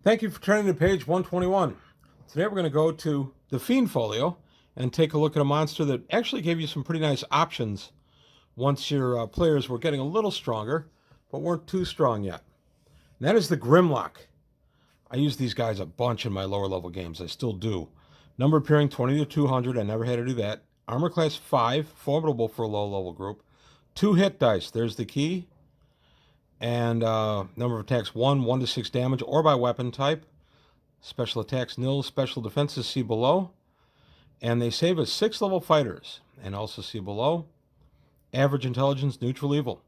Thank you for turning to page 121. Today we're going to go to the Fiend Folio and take a look at a monster that actually gave you some pretty nice options once your players were getting a little stronger, but weren't too strong yet. And that is the Grimlock. I use these guys a bunch in my lower level games. I still do. Number appearing 20 to 200. I never had to do that. Armor class 5, formidable for a low level group. 2 hit dice. There's the key. And number of attacks 1 to 6 damage, or by weapon type. Special attacks nil, special defenses see below. And they save as 6 level fighters, and also see below. Average intelligence, neutral evil.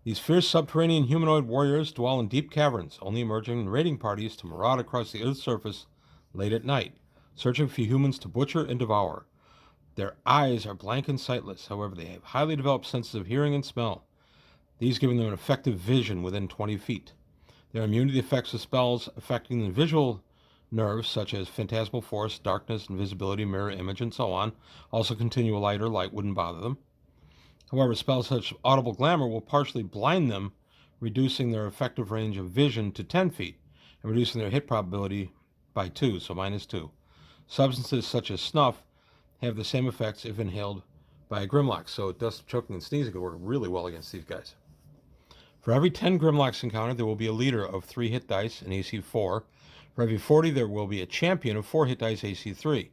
These fierce subterranean humanoid warriors dwell in deep caverns, only emerging in raiding parties to maraud across the Earth's surface late at night, searching for humans to butcher and devour. Their eyes are blank and sightless, however they have highly developed senses of hearing and smell, these giving them an effective vision within 20 feet. They are immune to the effects of spells affecting the visual nerves, such as phantasmal force, darkness, invisibility, mirror image, and so on. Also, continual light or light wouldn't bother them. However, spells such as audible glamour will partially blind them, reducing their effective range of vision to 10 feet, and reducing their hit probability by 2, so -2. Substances such as snuff have the same effects if inhaled by a Grimlock, so dust, choking, and sneezing could work really well against these guys. For every 10 Grimlocks encountered, there will be a leader of 3 hit dice and AC 4. For every 40, there will be a champion of 4 hit dice AC 3.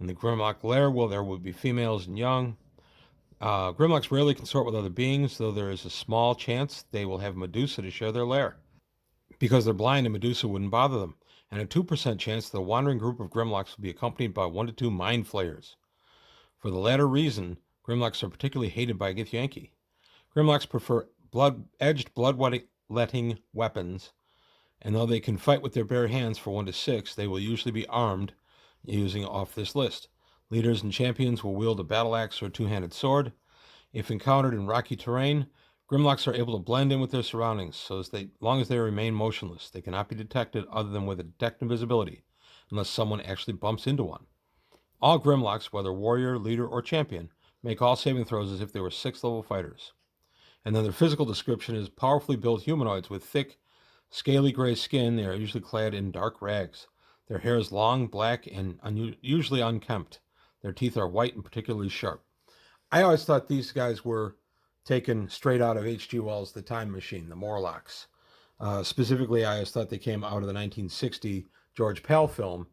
In the Grimlock lair, there will be females and young. Grimlocks rarely consort with other beings, though there is a small chance they will have Medusa to share their lair. Because they're blind, and Medusa wouldn't bother them. And a 2% chance that a wandering group of Grimlocks will be accompanied by 1 to 2 mind flayers. For the latter reason, Grimlocks are particularly hated by Githyanki. Grimlocks prefer edged blood-letting weapons, and though they can fight with their bare hands for 1 to 6, they will usually be armed using off this list. Leaders and champions will wield a battle axe or a 2-handed sword. If encountered in rocky terrain, Grimlocks are able to blend in with their surroundings, so as long as they remain motionless. They cannot be detected other than with a detect invisibility, unless someone actually bumps into one. All Grimlocks, whether warrior, leader, or champion, make all saving throws as if they were 6-level fighters. And then their physical description is powerfully built humanoids with thick, scaly gray skin. They are usually clad in dark rags. Their hair is long, black, and usually unkempt. Their teeth are white and particularly sharp. I always thought these guys were taken straight out of H.G. Wells' The Time Machine, the Morlocks. Specifically, I always thought they came out of the 1960 George Pal film,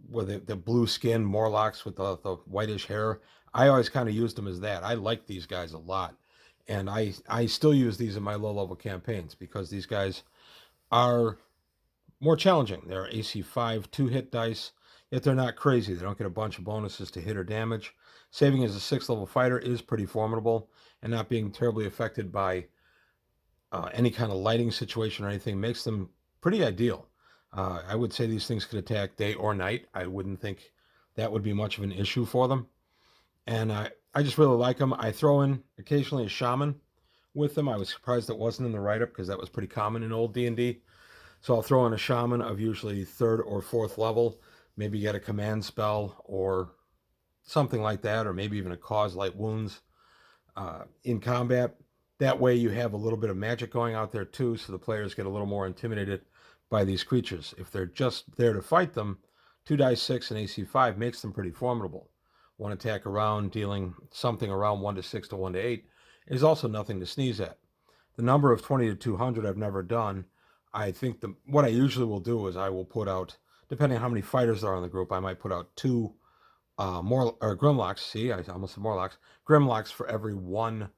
with the blue skin Morlocks with the whitish hair. I always kind of used them as that. I like these guys a lot. And I still use these in my low-level campaigns because these guys are more challenging. They're AC 5, 2 hit dice, yet they're not crazy. They don't get a bunch of bonuses to hit or damage. Saving as a 6-level fighter is pretty formidable, and not being terribly affected by any kind of lighting situation or anything makes them pretty ideal. I would say these things could attack day or night. I wouldn't think that would be much of an issue for them. And I just really like them. I throw in occasionally a shaman with them. I was surprised it wasn't in the write-up because that was pretty common in old D&D. So I'll throw in a shaman of usually 3rd or 4th level, maybe get a command spell or something like that, or maybe even a cause light wounds in combat. That way you have a little bit of magic going out there too, so the players get a little more intimidated by these creatures. If they're just there to fight them, 2 dice 6 and AC 5 makes them pretty formidable. 1 attack around, dealing something around 1 to 6 to 1 to 8, is also nothing to sneeze at. The number of 20 to 200 I've never done. I think what I usually will do is I will put out, depending on how many fighters there are in the group, I might put out 2 Grimlocks. See, I almost said Morlocks. Grimlocks for every 1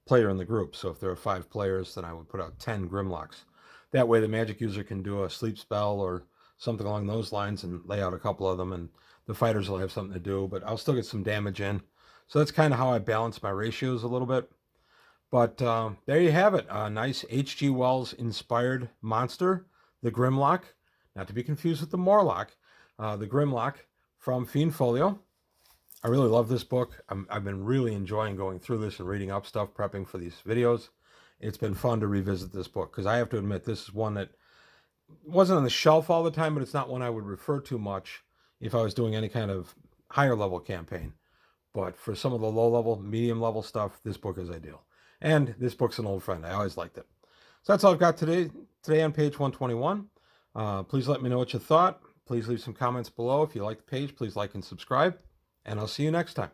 player in the group. So if there are 5 players, then I would put out 10 Grimlocks. That way the magic user can do a sleep spell or something along those lines and lay out a couple of them, and the fighters will have something to do, but I'll still get some damage in. So that's kind of how I balance my ratios a little bit. But there you have it. A nice H.G. Wells inspired monster, the Grimlock. Not to be confused with the Morlock. The Grimlock from Fiend Folio. I really love this book. I've been really enjoying going through this and reading up stuff, prepping for these videos. It's been fun to revisit this book because I have to admit this is one that wasn't on the shelf all the time, but it's not one I would refer to much if I was doing any kind of higher level campaign. But for some of the low-level, medium-level stuff, this book is ideal. And this book's an old friend. I always liked it. So that's all I've got today on page 121. Please let me know what you thought. Please leave some comments below. If you like the page, please like and subscribe. And I'll see you next time.